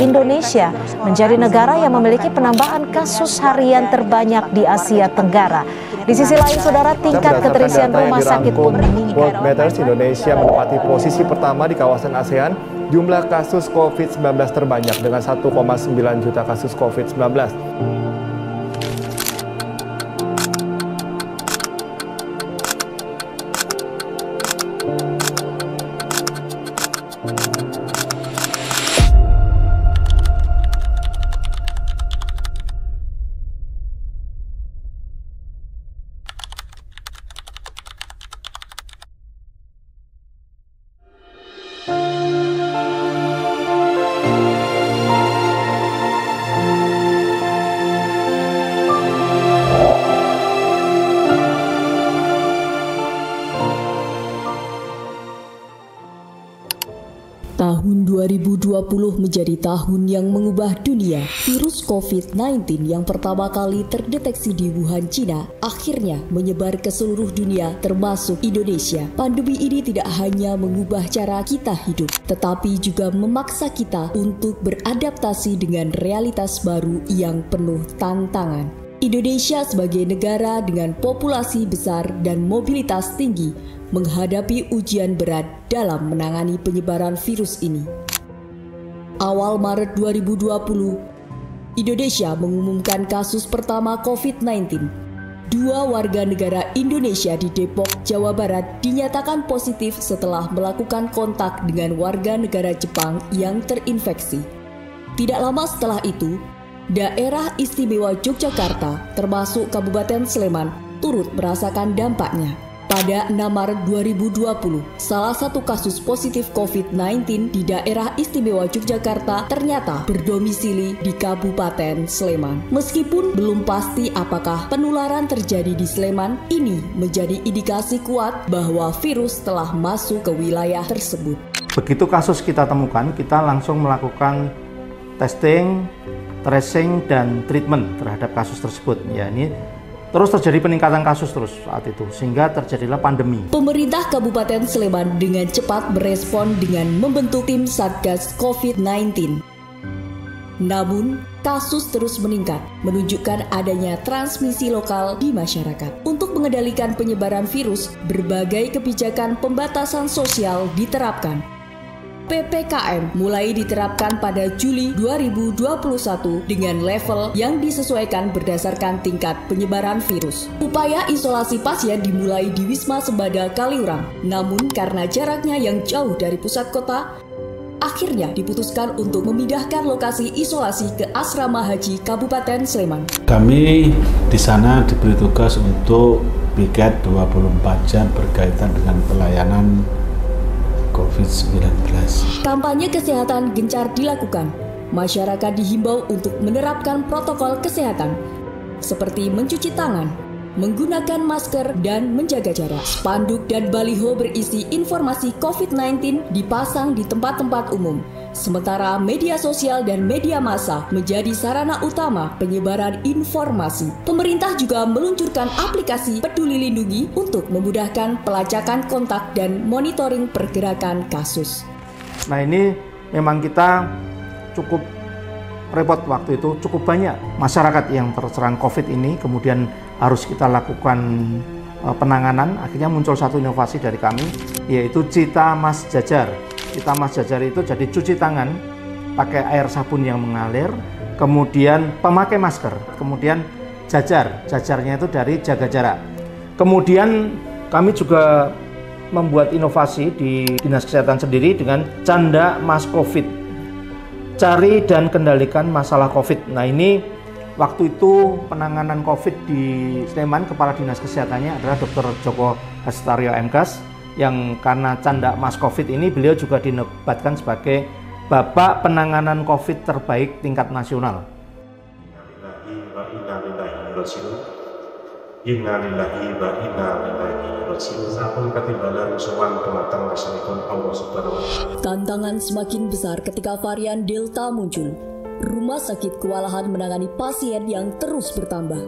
Indonesia menjadi negara yang memiliki penambahan kasus harian terbanyak di Asia Tenggara. Di sisi lain, saudara, tingkat keterisian rumah sakit pun meningkat. World Indonesia menempati posisi pertama di kawasan ASEAN, jumlah kasus COVID-19 terbanyak dengan 1,9 juta kasus COVID-19. Tahun 2020 menjadi tahun yang mengubah dunia. Virus COVID-19 yang pertama kali terdeteksi di Wuhan, Cina, akhirnya menyebar ke seluruh dunia termasuk Indonesia. Pandemi ini tidak hanya mengubah cara kita hidup, tetapi juga memaksa kita untuk beradaptasi dengan realitas baru yang penuh tantangan. Indonesia sebagai negara dengan populasi besar dan mobilitas tinggi menghadapi ujian berat dalam menangani penyebaran virus ini. Awal Maret 2020, Indonesia mengumumkan kasus pertama COVID-19. 2 warga negara Indonesia di Depok, Jawa Barat dinyatakan positif setelah melakukan kontak dengan warga negara Jepang yang terinfeksi. Tidak lama setelah itu, Daerah Istimewa Yogyakarta, termasuk Kabupaten Sleman, turut merasakan dampaknya. Pada 6 Maret 2020, salah satu kasus positif COVID-19 di Daerah Istimewa Yogyakarta ternyata berdomisili di Kabupaten Sleman. Meskipun belum pasti apakah penularan terjadi di Sleman, ini menjadi indikasi kuat bahwa virus telah masuk ke wilayah tersebut. Begitu kasus kita temukan, kita langsung melakukan testing, tracing, dan treatment terhadap kasus tersebut. Ya, ini terus terjadi peningkatan kasus terus saat itu, sehingga terjadilah pandemi. Pemerintah Kabupaten Sleman dengan cepat merespon dengan membentuk tim Satgas COVID-19. Namun, kasus terus meningkat, menunjukkan adanya transmisi lokal di masyarakat. Untuk mengendalikan penyebaran virus, berbagai kebijakan pembatasan sosial diterapkan. PPKM mulai diterapkan pada Juli 2021 dengan level yang disesuaikan berdasarkan tingkat penyebaran virus. Upaya isolasi pasien dimulai di Wisma Sembada Kaliurang, namun karena jaraknya yang jauh dari pusat kota, akhirnya diputuskan untuk memindahkan lokasi isolasi ke Asrama Haji Kabupaten Sleman. Kami di sana diberi tugas untuk piket 24 jam berkaitan dengan pelayanan COVID-19. Kampanye kesehatan gencar dilakukan. Masyarakat dihimbau untuk menerapkan protokol kesehatan seperti mencuci tangan, menggunakan masker, dan menjaga jarak. Spanduk dan baliho berisi informasi COVID-19 dipasang di tempat-tempat umum. Sementara media sosial dan media massa menjadi sarana utama penyebaran informasi. Pemerintah juga meluncurkan aplikasi Peduli Lindungi untuk memudahkan pelacakan kontak dan monitoring pergerakan kasus. Nah, ini memang kita cukup repot waktu itu, cukup banyak masyarakat yang terserang COVID ini, kemudian harus kita lakukan penanganan. Akhirnya muncul satu inovasi dari kami, yaitu Cita Mas Jajar. Cita Mas Jajar itu jadi cuci tangan pakai air sabun yang mengalir, kemudian pemakai masker, kemudian jajarnya itu dari jaga jarak. Kemudian kami juga membuat inovasi di Dinas Kesehatan sendiri dengan Canda Mas Covid, cari dan kendalikan masalah COVID. Nah, ini waktu itu penanganan COVID di Sleman, Kepala Dinas Kesehatannya adalah Dr. Joko Hastario MKes, yang karena Canda Mas Covid ini beliau juga dinobatkan sebagai Bapak Penanganan COVID terbaik tingkat nasional. Innalillahi wa inna ilaihi raji'un. Sampun katimbalan sowan dumateng rasanipun Allah Subhanahu wa taala. Tantangan semakin besar ketika varian Delta muncul. Rumah sakit kewalahan menangani pasien yang terus bertambah.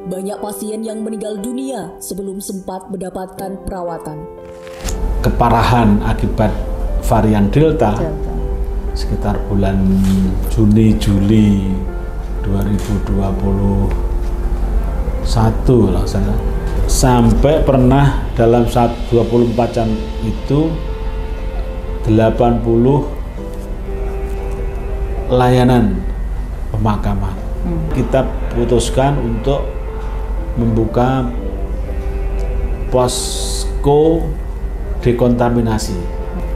Banyak pasien yang meninggal dunia sebelum sempat mendapatkan perawatan. Keparahan akibat varian Delta sekitar bulan Juni-Juli 2021 lah saya. Sampai pernah dalam 24 jam itu 80 layanan pemakaman. Kita putuskan untuk membuka posko dekontaminasi.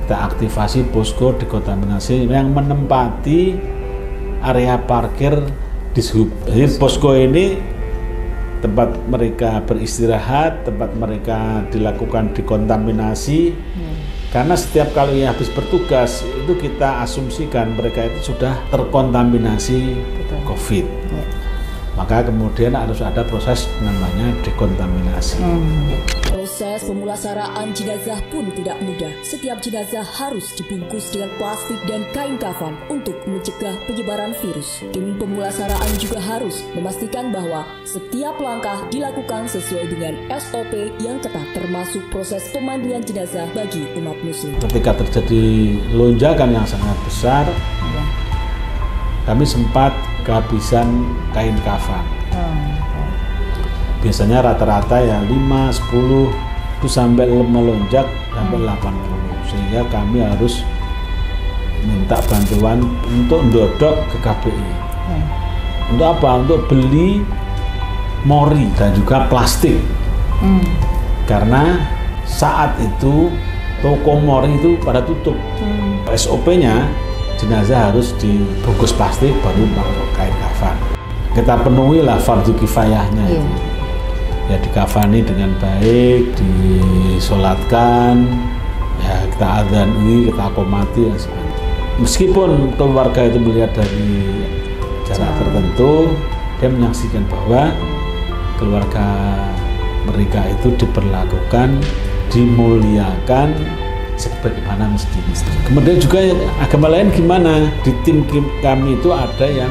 Kita aktivasi posko dekontaminasi yang menempati area parkir di Dishub. Jadi posko ini tempat mereka beristirahat, tempat mereka dilakukan dekontaminasi. Karena setiap kali habis bertugas itu kita asumsikan mereka itu sudah terkontaminasi COVID. Maka kemudian harus ada proses namanya dekontaminasi. Proses pemulasaraan jenazah pun tidak mudah. Setiap jenazah harus dibungkus dengan plastik dan kain kafan untuk mencegah penyebaran virus. Tim pemulasaraan juga harus memastikan bahwa setiap langkah dilakukan sesuai dengan SOP yang ketat, termasuk proses pemandian jenazah bagi umat muslim. Ketika terjadi lonjakan yang sangat besar, kami sempat kehabisan kain kafan. Biasanya rata-rata ya 5, 10 itu sampai melonjak sampai 80, sehingga kami harus minta bantuan untuk ndodok ke KBI. Untuk apa? Untuk beli mori dan juga plastik. Karena saat itu toko mori itu pada tutup. SOP-nya jenazah harus dibungkus plastik baru pakai kain kafan. Kita penuhilah fardu kifayahnya itu. Ya dikafani dengan baik, disolatkan, ya kita adzani, kita akomati dan sebagainya. Meskipun keluarga itu melihat dari jarak tertentu, dia menyaksikan bahwa keluarga mereka itu diperlakukan, dimuliakan sebagaimana mestinya. Kemudian juga agama lain gimana? Di tim kami itu ada yang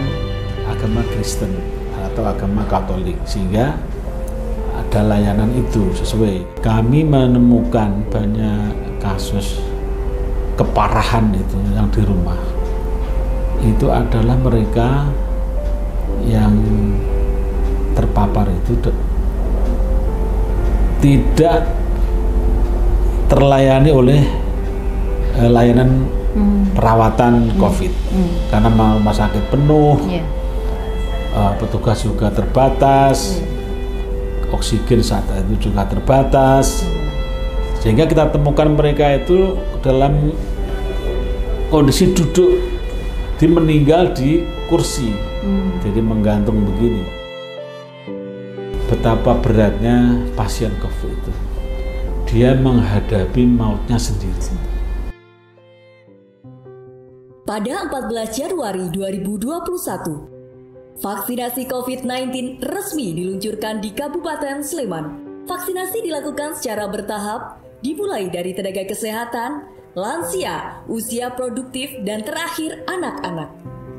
agama Kristen atau agama Katolik, sehingga ada layanan itu sesuai. Kami menemukan banyak kasus keparahan itu yang di rumah. Itu adalah mereka yang terpapar itu tidak terlayani oleh layanan perawatan COVID karena rumah sakit penuh, petugas juga terbatas, oksigen saat itu juga terbatas, sehingga kita temukan mereka itu dalam kondisi duduk, meninggal di kursi, jadi menggantung begini. Betapa beratnya pasien COVID itu. Dia menghadapi mautnya sendiri. Pada 14 Januari 2021, vaksinasi COVID-19 resmi diluncurkan di Kabupaten Sleman. Vaksinasi dilakukan secara bertahap, dimulai dari tenaga kesehatan, lansia, usia produktif, dan terakhir anak-anak.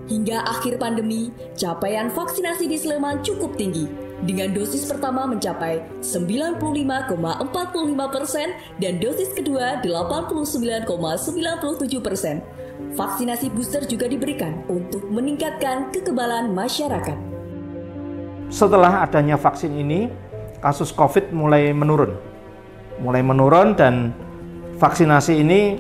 Hingga akhir pandemi, capaian vaksinasi di Sleman cukup tinggi, dengan dosis pertama mencapai 95,45% dan dosis kedua 89,97%. Vaksinasi booster juga diberikan untuk meningkatkan kekebalan masyarakat. Setelah adanya vaksin ini, kasus COVID mulai menurun dan vaksinasi ini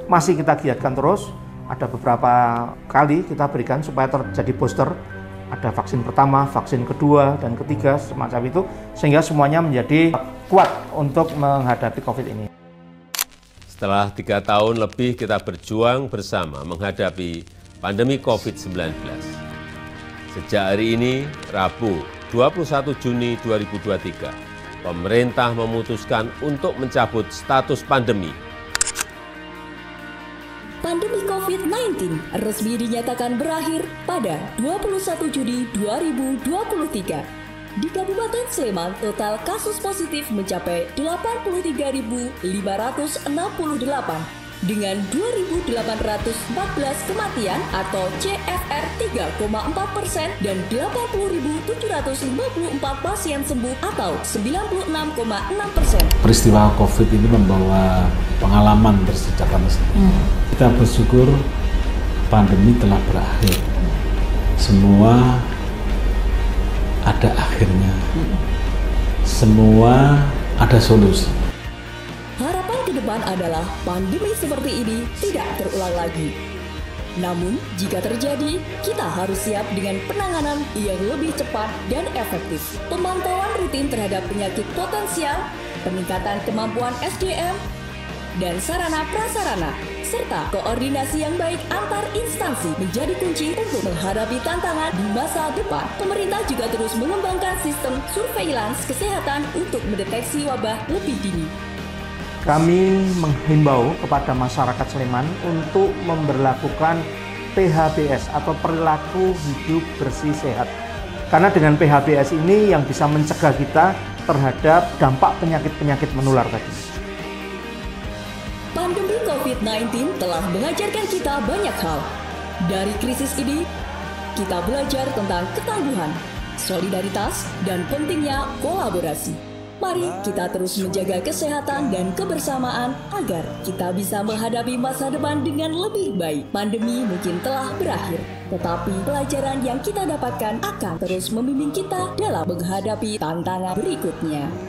masih kita giatkan terus. Ada beberapa kali kita berikan supaya terjadi booster. Ada vaksin pertama, vaksin kedua, dan ketiga, semacam itu, sehingga semuanya menjadi kuat untuk menghadapi COVID ini. Setelah 3 tahun lebih kita berjuang bersama menghadapi pandemi COVID-19. Sejak hari ini, Rabu 21 Juni 2023, pemerintah memutuskan untuk mencabut status pandemi. Pandemi COVID-19 resmi dinyatakan berakhir pada 21 Juni 2023. Di Kabupaten Sleman, total kasus positif mencapai 83.568 dengan 2.814 kematian atau CFR 3,4% dan 80.754 pasien sembuh atau 96,6%. Peristiwa COVID ini membawa pengalaman bersejarah. Kita bersyukur pandemi telah berakhir. Semua ada akhirnya. Semua ada solusi. Harapan ke depan adalah pandemi seperti ini tidak terulang lagi. Namun, jika terjadi, kita harus siap dengan penanganan yang lebih cepat dan efektif. Pemantauan rutin terhadap penyakit potensial, peningkatan kemampuan SDM, dan sarana prasarana, serta koordinasi yang baik antar instansi menjadi kunci untuk menghadapi tantangan di masa depan. Pemerintah juga terus mengembangkan sistem surveillance kesehatan untuk mendeteksi wabah lebih dini. Kami menghimbau kepada masyarakat Sleman untuk memberlakukan PHBS atau perilaku hidup bersih sehat. Karena dengan PHBS ini yang bisa mencegah kita terhadap dampak penyakit-penyakit menular tadi. Pandemi COVID-19 telah mengajarkan kita banyak hal. Dari krisis ini, kita belajar tentang ketangguhan, solidaritas, dan pentingnya kolaborasi. Mari kita terus menjaga kesehatan dan kebersamaan agar kita bisa menghadapi masa depan dengan lebih baik. Pandemi mungkin telah berakhir, tetapi pelajaran yang kita dapatkan akan terus membimbing kita dalam menghadapi tantangan berikutnya.